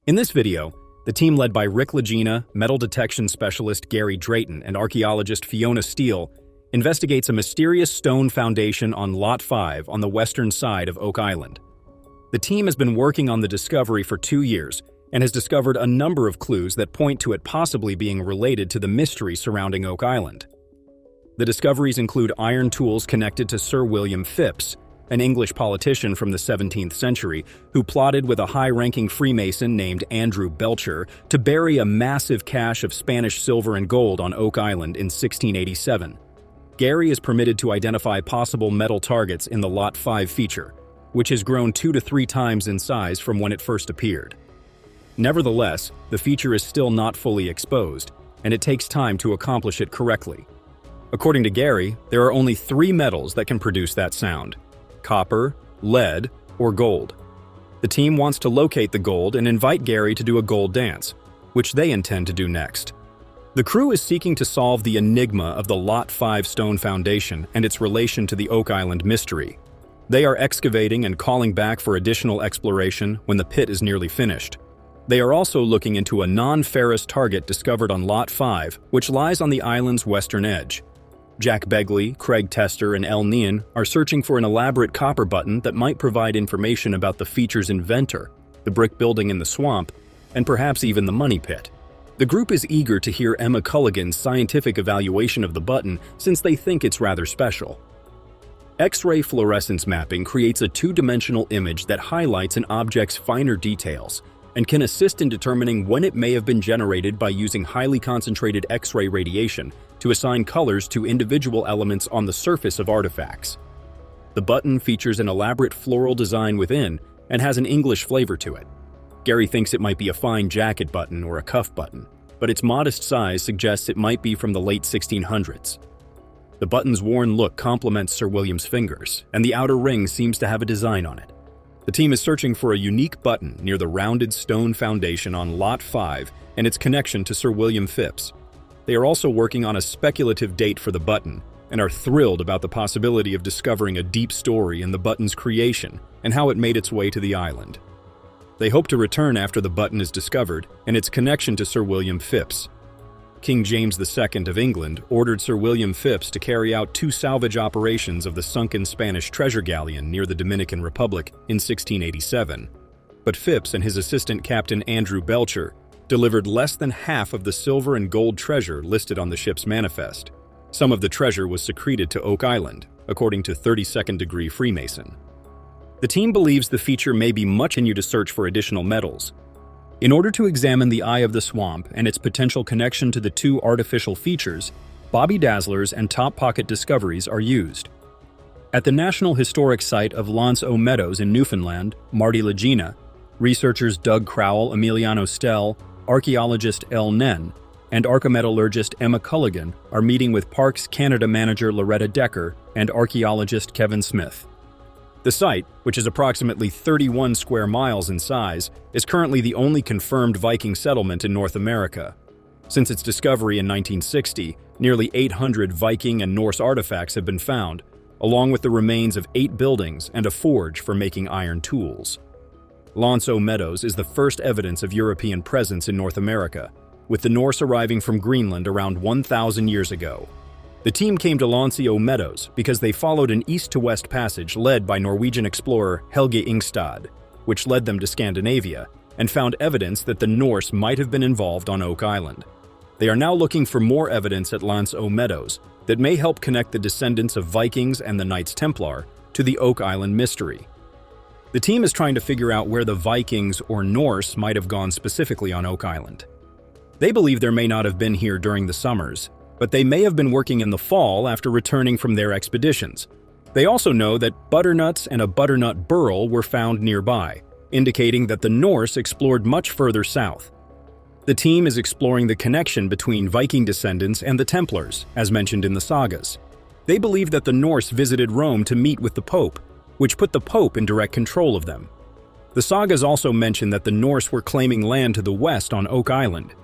In this video, the team led by Lagena, metal detection specialist Gary Drayton, and archaeologist Fiona Steele investigates a mysterious stone foundation on Lot 5 on the western side of Oak Island. The team has been working on the discovery for 2 years and has discovered a number of clues that point to it possibly being related to the mystery surrounding Oak Island. The discoveries include iron tools connected to Sir William Phipps, an English politician from the 17th century who plotted with a high-ranking Freemason named Andrew Belcher to bury a massive cache of Spanish silver and gold on Oak Island in 1687. Gary is permitted to identify possible metal targets in the Lot 5 feature, which has grown 2 to 3 times in size from when it first appeared. Nevertheless, the feature is still not fully exposed, and it takes time to accomplish it correctly. According to Gary, there are only 3 metals that can produce that sound: copper, lead, or gold. The team wants to locate the gold and invite Gary to do a gold dance, which they intend to do next. The crew is seeking to solve the enigma of the Lot 5 stone foundation and its relation to the Oak Island mystery. They are excavating and calling back for additional exploration when the pit is nearly finished. They are also looking into a non-ferrous target discovered on Lot 5, which lies on the island's western edge. Jack Begley, Craig Tester, and El Nian are searching for an elaborate copper button that might provide information about the feature's inventor, the brick building in the swamp, and perhaps even the money pit. The group is eager to hear Emma Culligan's scientific evaluation of the button since they think it's rather special. X-ray fluorescence mapping creates a 2-dimensional image that highlights an object's finer details and can assist in determining when it may have been generated by using highly concentrated X-ray radiation to assign colors to individual elements on the surface of artifacts. The button features an elaborate floral design within and has an English flavor to it. Gary thinks it might be a fine jacket button or a cuff button, but its modest size suggests it might be from the late 1600s. The button's worn look complements Sir William's fingers, and the outer ring seems to have a design on it. The team is searching for a unique button near the rounded stone foundation on Lot 5 and its connection to Sir William Phipps. They are also working on a speculative date for the button and are thrilled about the possibility of discovering a deep story in the button's creation and how it made its way to the island. They hope to return after the button is discovered and its connection to Sir William Phipps. King James II of England ordered Sir William Phipps to carry out 2 salvage operations of the sunken Spanish treasure galleon near the Dominican Republic in 1687. But Phipps and his assistant Captain Andrew Belcher delivered less than half of the silver and gold treasure listed on the ship's manifest. Some of the treasure was secreted to Oak Island, according to 32nd Degree Freemason. The team believes the feature may be much in to search for additional metals. In order to examine the Eye of the Swamp and its potential connection to the 2 artificial features, Bobby Dazzlers and Top Pocket discoveries are used. At the National Historic Site of L'Anse aux Meadows in Newfoundland, Marty Lagena, researchers Doug Crowell, Emiliano Stell, archaeologist El Nen, and archaeometallurgist Emma Culligan are meeting with Parks Canada manager Loretta Decker and archaeologist Kevin Smith. The site, which is approximately 31 square miles in size, is currently the only confirmed Viking settlement in North America. Since its discovery in 1960, nearly 800 Viking and Norse artifacts have been found, along with the remains of 8 buildings and a forge for making iron tools. L'Anse aux Meadows is the first evidence of European presence in North America, with the Norse arriving from Greenland around 1,000 years ago. The team came to L'Anse aux Meadows because they followed an east-to-west passage led by Norwegian explorer Helge Ingstad, which led them to Scandinavia, and found evidence that the Norse might have been involved on Oak Island. They are now looking for more evidence at L'Anse aux Meadows that may help connect the descendants of Vikings and the Knights Templar to the Oak Island mystery. The team is trying to figure out where the Vikings or Norse might have gone specifically on Oak Island. They believe there may not have been here during the summers, but they may have been working in the fall after returning from their expeditions. They also know that butternuts and a butternut burl were found nearby, indicating that the Norse explored much further south. The team is exploring the connection between Viking descendants and the Templars, as mentioned in the sagas. They believe that the Norse visited Rome to meet with the Pope, which put the Pope in direct control of them. The sagas also mention that the Norse were claiming land to the west on Oak Island.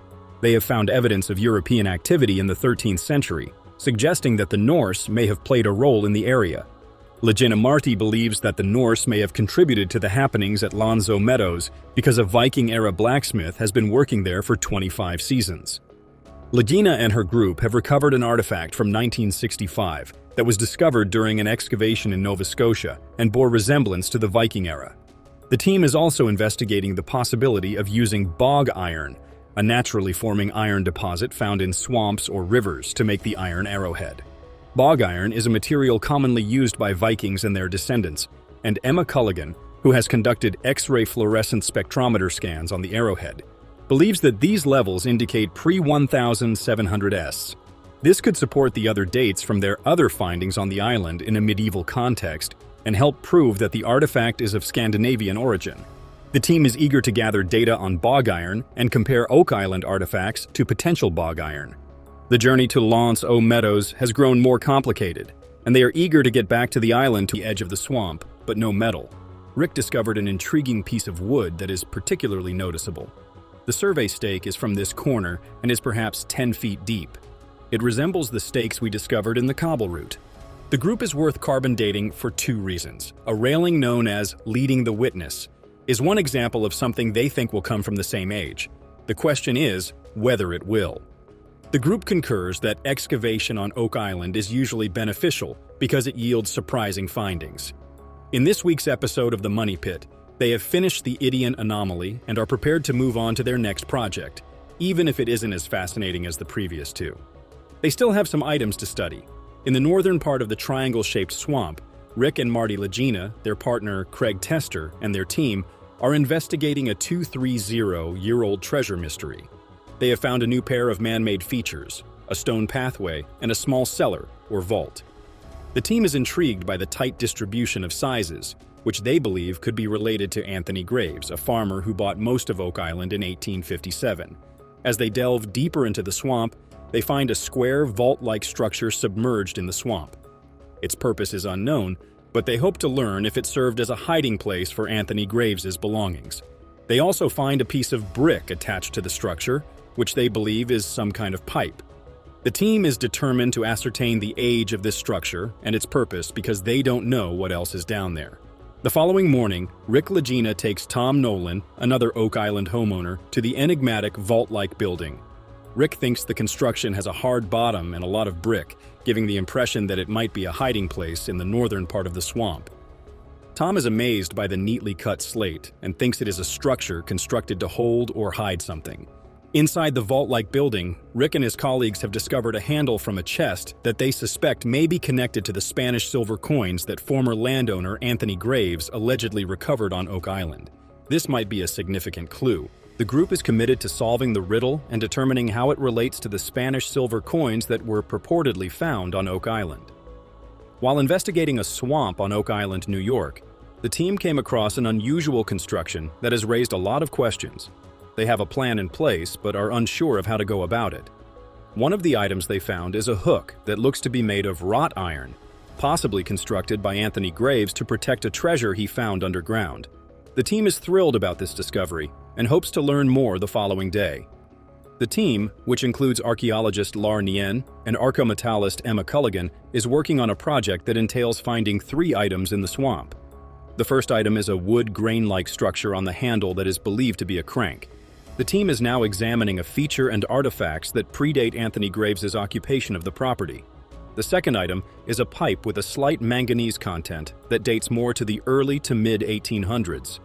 They have found evidence of European activity in the 13th century, suggesting that the Norse may have played a role in the area. Lagena believes that the Norse may have contributed to the happenings at Lonzo Meadows because a Viking-era blacksmith has been working there for 25 seasons. Lagena and her group have recovered an artifact from 1965 that was discovered during an excavation in Nova Scotia and bore resemblance to the Viking era. The team is also investigating the possibility of using bog iron, a naturally forming iron deposit found in swamps or rivers, to make the iron arrowhead. Bog iron is a material commonly used by Vikings and their descendants, and Emma Culligan, who has conducted X-ray fluorescent spectrometer scans on the arrowhead, believes that these levels indicate pre-1700s. This could support the other dates from their other findings on the island in a medieval context and help prove that the artifact is of Scandinavian origin. The team is eager to gather data on bog iron and compare Oak Island artifacts to potential bog iron. The journey to Lonzo Meadows has grown more complicated, and they are eager to get back to the island to the edge of the swamp, but no metal. Rick discovered an intriguing piece of wood that is particularly noticeable. The survey stake is from this corner and is perhaps 10 feet deep. It resembles the stakes we discovered in the cobble route. The group is worth carbon dating for two reasons. A railing known as "leading the witness" is one example of something they think will come from the same age. The question is whether it will. The group concurs that excavation on Oak Island is usually beneficial because it yields surprising findings. In this week's episode of The Money Pit, they have finished the Idian anomaly and are prepared to move on to their next project, even if it isn't as fascinating as the previous two. They still have some items to study. In the northern part of the triangle-shaped swamp, Rick and Marty Lagena, their partner Craig Tester, and their team are investigating a 230-year-old treasure mystery. They have found a new pair of man-made features, a stone pathway, and a small cellar, or vault. The team is intrigued by the tight distribution of sizes, which they believe could be related to Anthony Graves, a farmer who bought most of Oak Island in 1857. As they delve deeper into the swamp, they find a square, vault-like structure submerged in the swamp. Its purpose is unknown, but they hope to learn if it served as a hiding place for Anthony Graves's belongings. They also find a piece of brick attached to the structure, which they believe is some kind of pipe. The team is determined to ascertain the age of this structure and its purpose because they don't know what else is down there. The following morning, Rick Lagena takes Tom Nolan, another Oak Island homeowner, to the enigmatic vault-like building. Rick thinks the construction has a hard bottom and a lot of brick, giving the impression that it might be a hiding place in the northern part of the swamp. Tom is amazed by the neatly cut slate and thinks it is a structure constructed to hold or hide something. Inside the vault-like building, Rick and his colleagues have discovered a handle from a chest that they suspect may be connected to the Spanish silver coins that former landowner Anthony Graves allegedly recovered on Oak Island. This might be a significant clue. The group is committed to solving the riddle and determining how it relates to the Spanish silver coins that were purportedly found on Oak Island. While investigating a swamp on Oak Island, New York, the team came across an unusual construction that has raised a lot of questions. They have a plan in place, but are unsure of how to go about it. One of the items they found is a hook that looks to be made of wrought iron, possibly constructed by Anthony Graves to protect a treasure he found underground. The team is thrilled about this discovery and hopes to learn more the following day. The team, which includes archaeologist Lar Nien and archaeometallist Emma Culligan, is working on a project that entails finding 3 items in the swamp. The first item is a wood grain-like structure on the handle that is believed to be a crank. The team is now examining a feature and artifacts that predate Anthony Graves's occupation of the property. The second item is a pipe with a slight manganese content that dates more to the early to mid-1800s.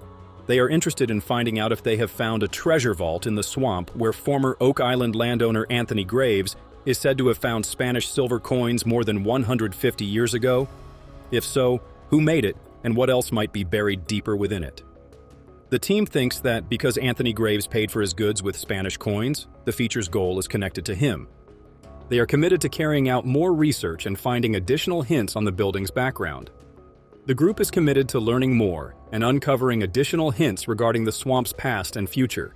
They are interested in finding out if they have found a treasure vault in the swamp where former Oak Island landowner Anthony Graves is said to have found Spanish silver coins more than 150 years ago. If so, who made it and what else might be buried deeper within it? The team thinks that because Anthony Graves paid for his goods with Spanish coins, the feature's goal is connected to him. They are committed to carrying out more research and finding additional hints on the building's background. The group is committed to learning more and uncovering additional hints regarding the swamp's past and future.